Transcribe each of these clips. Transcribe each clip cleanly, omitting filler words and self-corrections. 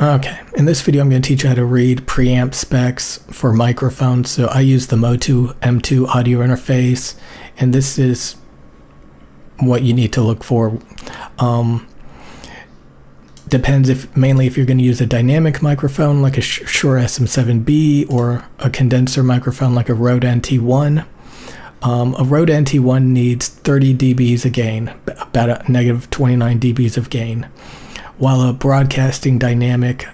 Okay, in this video I'm going to teach you how to read preamp specs for microphones. So I use the Motu M2 audio interface, and this is what you need to look for. Depends mainly if you're going to use a dynamic microphone like a Shure SM7B or a condenser microphone like a Rode NT1. A Rode NT1 needs 30 dBs of gain, about a negative 29 dBs of gain, while a broadcasting dynamic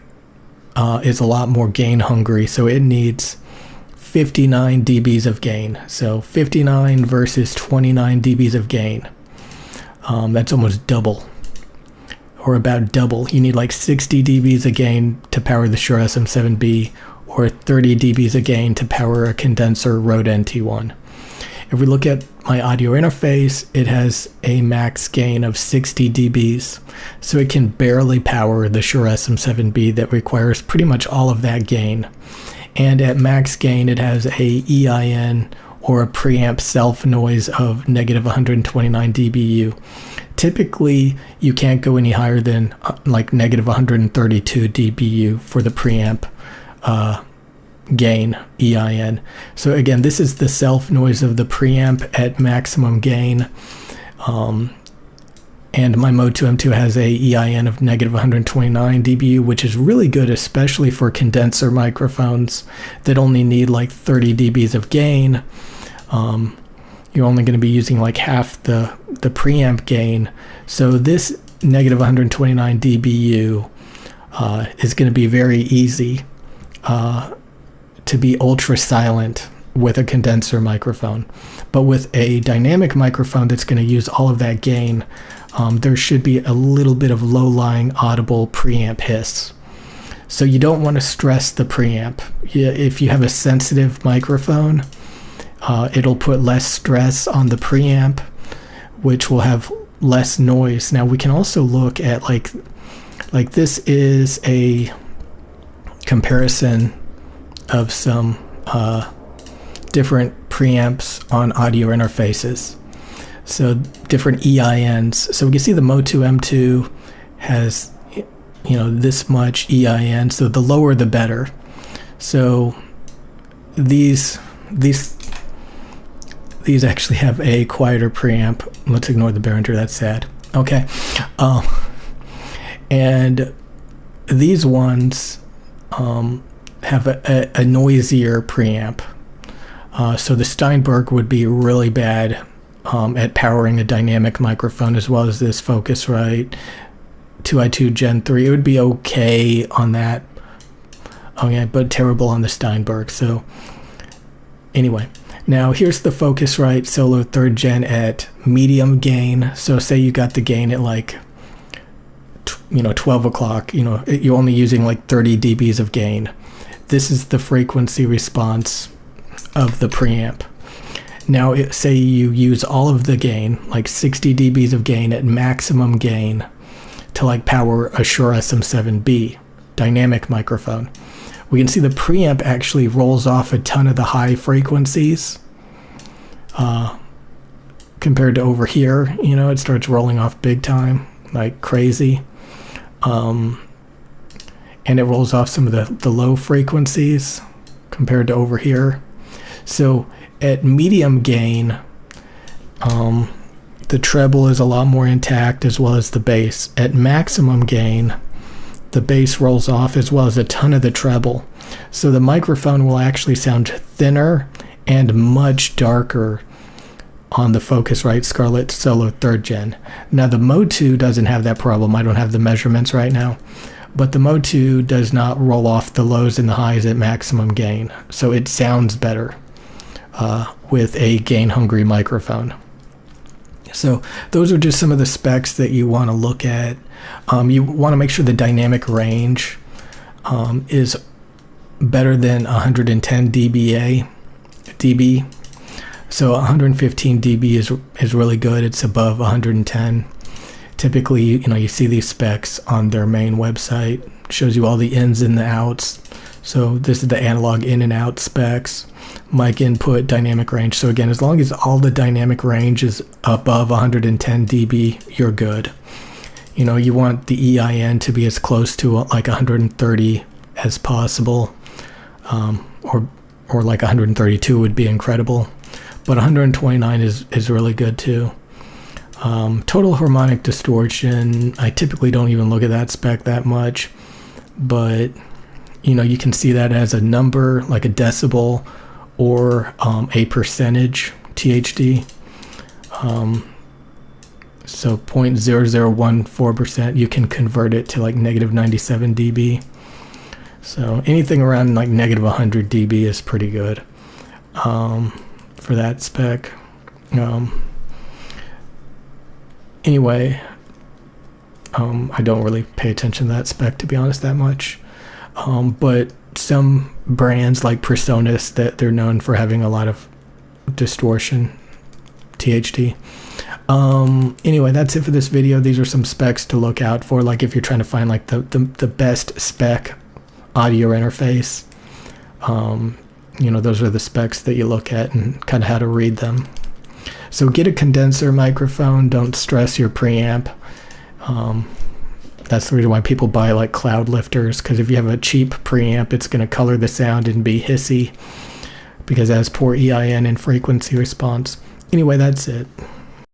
is a lot more gain hungry, so it needs 59 dBs of gain. So 59 versus 29 dBs of gain. That's almost double, or about double. You need like 60 dBs of gain to power the Shure SM7B, or 30 dBs of gain to power a condenser Rode NT1. If we look at my audio interface, it has a max gain of 60 dBs, so it can barely power the Shure SM7B that requires pretty much all of that gain. And at max gain, it has a EIN, or a preamp self noise, of negative 129 dBu. Typically, you can't go any higher than like negative 132 dBu for the preamp gain, EIN. So again, this is the self noise of the preamp at maximum gain. And my Motu M2 has a EIN of negative 129 dBu, which is really good, especially for condenser microphones that only need like 30 dBs of gain. You're only going to be using like half the preamp gain. So this negative 129 dBu is going to be very easy to be ultra silent with a condenser microphone. But with a dynamic microphone that's going to use all of that gain, there should be a little bit of low-lying audible preamp hiss. So you don't want to stress the preamp. If you have a sensitive microphone, it'll put less stress on the preamp, which will have less noise. Now we can also look at like this is a comparison of some different preamps on audio interfaces. So different EINs. So we can see the Motu M2 has, this much EIN. So the lower the better. So these actually have a quieter preamp. Let's ignore the Behringer. That's sad. Okay. And these ones have a noisier preamp. So the Steinberg would be really bad at powering a dynamic microphone, as well as this Focusrite 2i2 Gen 3. It would be okay on that, but terrible on the Steinberg. So anyway, now here's the Focusrite Solo 3rd Gen at medium gain. So say you got the gain at like 12 o'clock, you're only using like 30 dBs of gain. This is the frequency response of the preamp. Now, say you use all of the gain, like 60 dBs of gain at maximum gain, to like power a Shure SM7B dynamic microphone. We can see the preamp actually rolls off a ton of the high frequencies compared to over here. It starts rolling off big time, like crazy. And it rolls off some of the low frequencies compared to over here. So at medium gain, the treble is a lot more intact, as well as the bass. At maximum gain, the bass rolls off, as well as a ton of the treble. So the microphone will actually sound thinner and much darker on the Focusrite Scarlett Solo 3rd Gen. Now the Motu doesn't have that problem. I don't have the measurements right now. But the Motu does not roll off the lows and the highs at maximum gain. So it sounds better with a gain-hungry microphone. So those are just some of the specs that you want to look at. You want to make sure the dynamic range is better than 110 dB. So 115 dB is really good. It's above 110. Typically, you see these specs on their main website. It shows you all the ins and the outs. So this is the analog in and out specs. Mic input, dynamic range. So again, as long as all the dynamic range is above 110 dB, you're good. You know, you want the EIN to be as close to like 130 as possible, or like 132 would be incredible, but 129 is really good too. Total harmonic distortion, I typically don't even look at that spec that much, but you know, you can see that as a number, like a decibel, or a percentage THD. So 0.0014%, you can convert it to like negative 97 dB. So anything around like negative 100 dB is pretty good for that spec. Anyway, I don't really pay attention to that spec, to be honest, that much. But some brands like Presonus, that they're known for having a lot of distortion, THD. Anyway, that's it for this video. These are some specs to look out for, like if you're trying to find like the best spec audio interface. You know, those are the specs that you look at and kind of how to read them. So get a condenser microphone. Don't stress your preamp. That's the reason why people buy like cloud lifters, because if you have a cheap preamp, it's going to color the sound and be hissy because it has poor EIN and frequency response. Anyway, that's it.